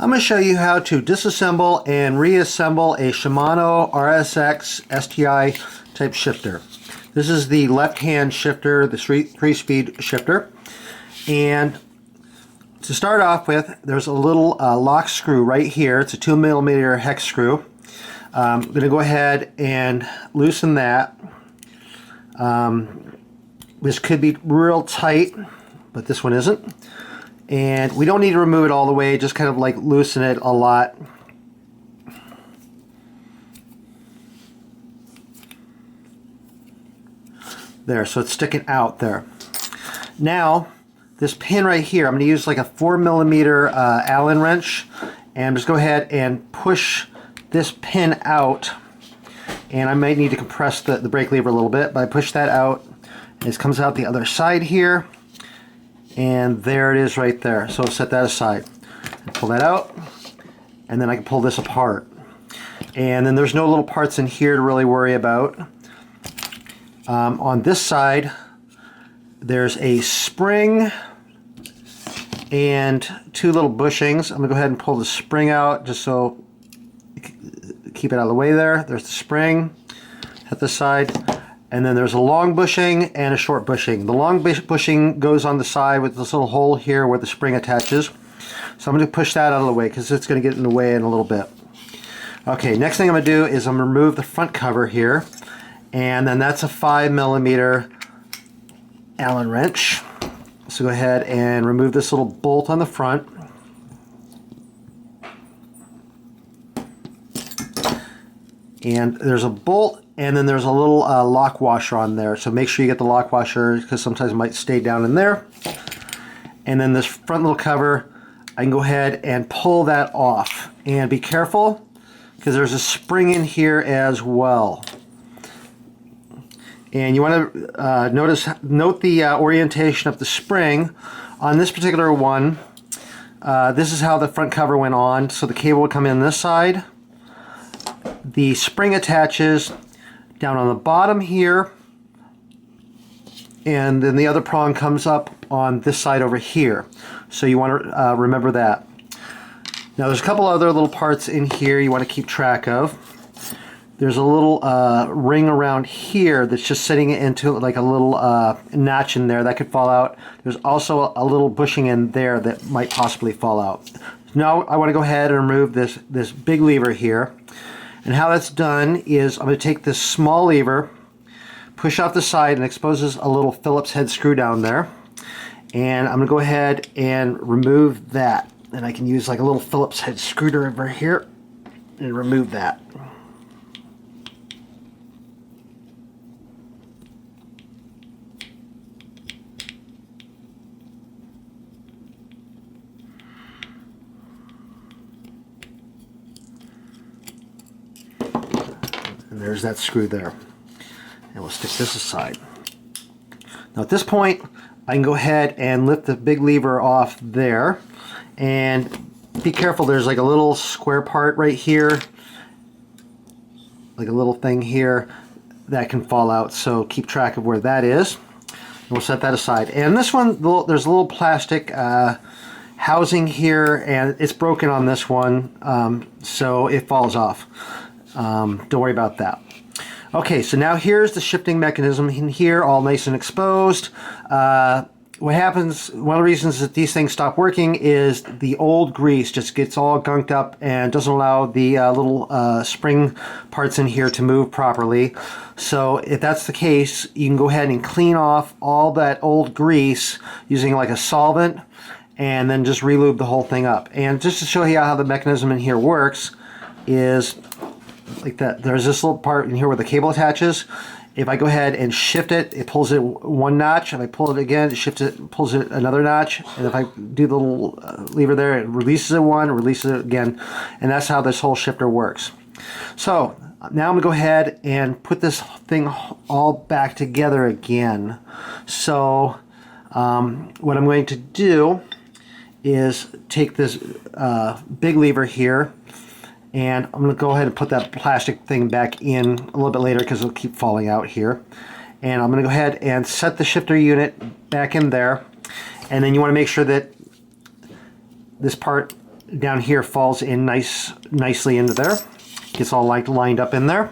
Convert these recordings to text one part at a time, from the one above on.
I'm going to show you how to disassemble and reassemble a Shimano RSX STI type shifter. This is the left-hand shifter, the three-speed shifter. And to start off with, there's a little lock screw right here. It's a 2mm hex screw. I'm going to go ahead and loosen that. This could be real tight, but this one isn't. And we don't need to remove it all the way, just kind of like loosen it a lot. There, so it's sticking out there. Now, this pin right here, I'm going to use like a 4mm Allen wrench, and just go ahead and push this pin out. And I might need to compress the brake lever a little bit, but I push that out. It comes out the other side here. And there it is right there. So set that aside. Pull that out, and then I can pull this apart. And then there's no little parts in here to really worry about. On this side, there's a spring and two little bushings. I'm going to go ahead and pull the spring out just so keep it out of the way there. There's the spring at this side. And then there's a long bushing and a short bushing. The long bushing goes on the side with this little hole here where the spring attaches. So I'm going to push that out of the way because it's going to get in the way in a little bit. Okay, next thing I'm going to do is I'm going to remove the front cover here. And then that's a 5mm Allen wrench. So go ahead and remove this little bolt on the front. And there's a bolt, and then there's a little lock washer on there. So make sure you get the lock washer because sometimes it might stay down in there. And then this front little cover, I can go ahead and pull that off. And be careful because there's a spring in here as well. And you want to note the orientation of the spring. On this particular one, this is how the front cover went on. So the cable would come in this side. The spring attaches down on the bottom here, and then the other prong comes up on this side over here. So you want to remember that. Now there's a couple other little parts in here you want to keep track of. There's a little ring around here that's just sitting into like a little notch in there that could fall out. There's also a little bushing in there that might possibly fall out. Now I want to go ahead and remove this big lever here. And how that's done is I'm going to take this small lever, push off the side, and exposes a little Phillips head screw down there. And I'm going to go ahead and remove that. And I can use like a little Phillips head screwdriver here and remove that. And there's that screw there. And we'll stick this aside. Now at this point, I can go ahead and lift the big lever off there. And be careful, there's like a little square part right here. Like a little thing here that can fall out. So keep track of where that is. And we'll set that aside. And this one, there's a little plastic housing here, and it's broken on this one. So it falls off. Don't worry about that. Okay, so now here's the shifting mechanism in here, all nice and exposed. What happens, one of the reasons that these things stop working is the old grease just gets all gunked up and doesn't allow the little spring parts in here to move properly. So if that's the case, you can go ahead and clean off all that old grease using like a solvent and then just relube the whole thing up. And just to show you how the mechanism in here works is like that. There's this little part in here where the cable attaches. If I go ahead and shift it, it pulls it one notch. If I pull it again, it shifts it, pulls it another notch. And if I do the little lever there, it releases it one, releases it again. And that's how this whole shifter works. So now I'm going to go ahead and put this thing all back together again. So what I'm going to do is take this big lever here, and I'm going to go ahead and put that plastic thing back in a little bit later because it'll keep falling out here. And I'm going to go ahead and set the shifter unit back in there. And then you want to make sure that this part down here falls in nicely into there. Gets all lined up in there.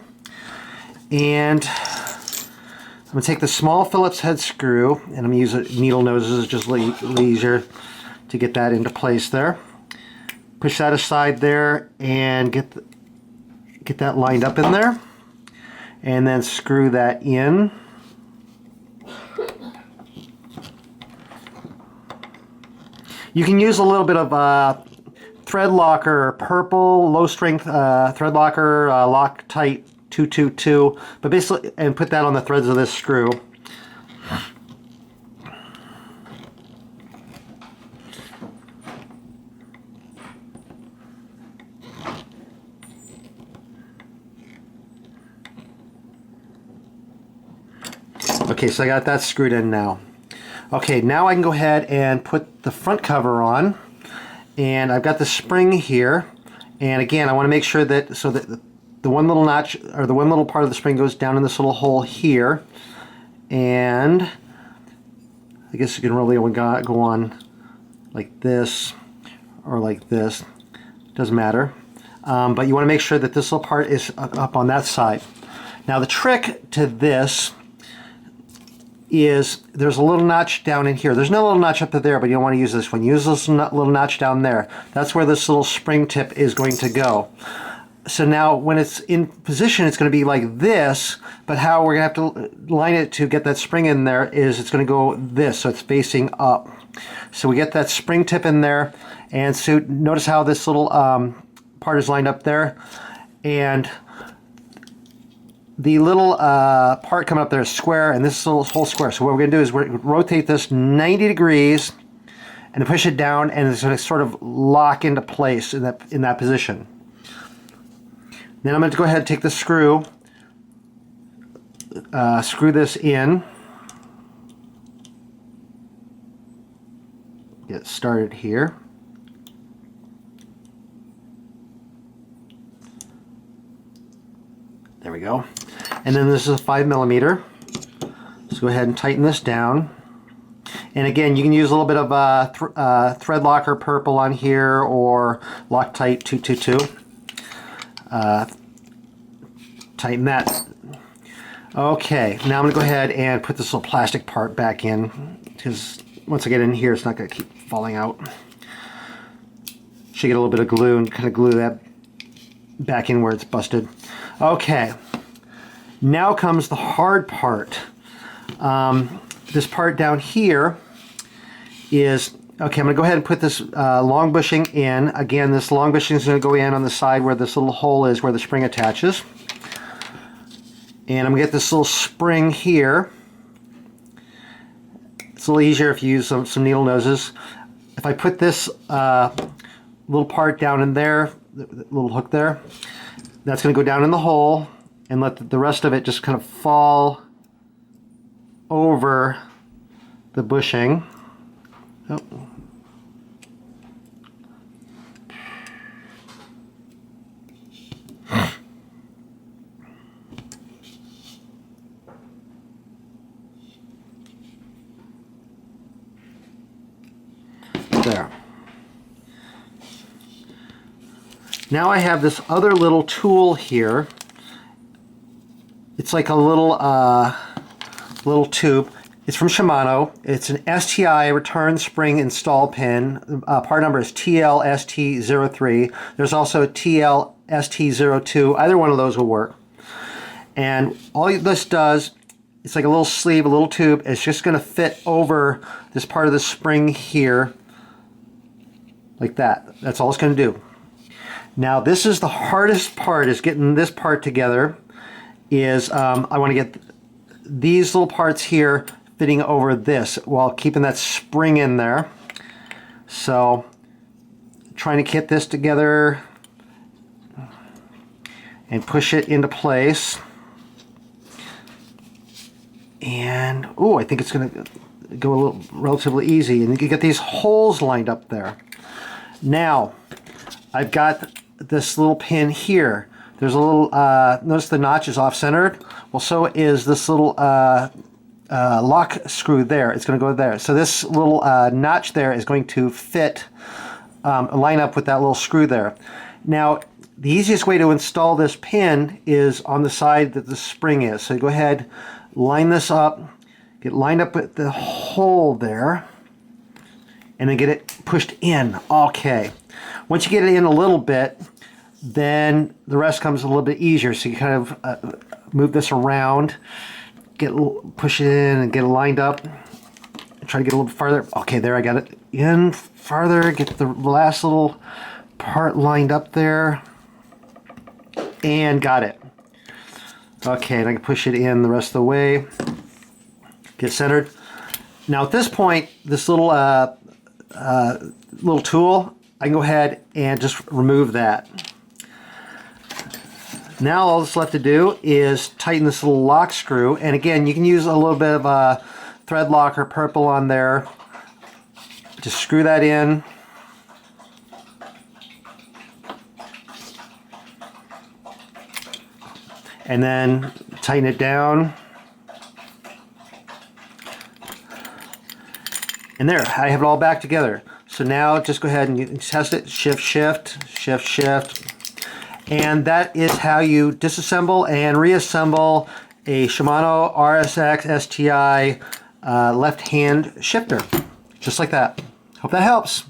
And I'm going to take the small Phillips head screw, and I'm going to use needle noses, just easier to get that into place there. Push that aside there and get that lined up in there. And then screw that in. You can use a little bit of thread locker, purple, low strength thread locker, Loctite 222, but basically, and put that on the threads of this screw. Okay, so I got that screwed in now. Okay, now I can go ahead and put the front cover on, and I've got the spring here, and again I want to make sure that the one little notch, or the one little part of the spring, goes down in this little hole here, and I guess you can really go on like this or like this, doesn't matter, but you want to make sure that this little part is up on that side. Now the trick to this is there's a little notch down in here. There's no little notch up to there, but you don't want to use this one. Use this little notch down there. That's where this little spring tip is going to go. So now when it's in position, it's going to be like this, but how we're going to have to line it to get that spring in there is it's going to go this, so it's facing up. So we get that spring tip in there, and so notice how this little part is lined up there, and the little part coming up there is square, and this little whole square. So what we're going to do is we're going to rotate this 90 degrees and push it down, and it's going to sort of lock into place in that position. Then I'm going to go ahead and take the screw, screw this in, get started here. There we go. And then this is a 5mm. Let's go ahead and tighten this down. And again, you can use a little bit of thread locker purple on here, or Loctite 222. Tighten that. Okay, now I'm going to go ahead and put this little plastic part back in, because once I get in here, it's not going to keep falling out. Should get a little bit of glue and kind of glue that back in where it's busted. Okay, now comes the hard part. This part down here is, okay, I'm going to go ahead and put this long bushing in. Again, this long bushing is going to go in on the side where this little hole is, where the spring attaches. And I'm going to get this little spring here. It's a little easier if you use some needle noses. If I put this little part down in there, the little hook there, that's going to go down in the hole, and let the rest of it just kind of fall over the bushing. Oh. There. Now I have this other little tool here. It's like a little tube. It's from Shimano. It's an STI return spring install pin. Part number is TLST03. There's also a TLST02. Either one of those will work. And all this does, it's like a little sleeve, a little tube. It's just going to fit over this part of the spring here, like that. That's all it's going to do. Now this is the hardest part, is getting this part together. Is I want to get these little parts here fitting over this while keeping that spring in there. So trying to get this together and push it into place. And oh, I think it's going to go a little relatively easy, and you can get these holes lined up there. Now I've got this little pin here. There's a little, notice the notch is off-centered. Well, so is this little lock screw there. It's going to go there. So this little notch there is going to fit line up with that little screw there. Now, the easiest way to install this pin is on the side that the spring is. So go ahead, line this up, get lined up with the hole there, and then get it pushed in. Okay. Once you get it in a little bit, then the rest comes a little bit easier. So you kind of move this around, push it in and get it lined up. Try to get a little bit farther. Okay, there, I got it in farther. Get the last little part lined up there. And got it. Okay, and I can push it in the rest of the way. Get centered. Now at this point, this little little tool, I can go ahead and just remove that. Now all that's left to do is tighten this little lock screw. And again, you can use a little bit of a thread lock or purple on there. Just screw that in. And then tighten it down. And there, I have it all back together. So now just go ahead and you can test it. Shift, shift, shift, shift. And that is how you disassemble and reassemble a Shimano RSX STI left-hand shifter. Just like that. Hope that helps.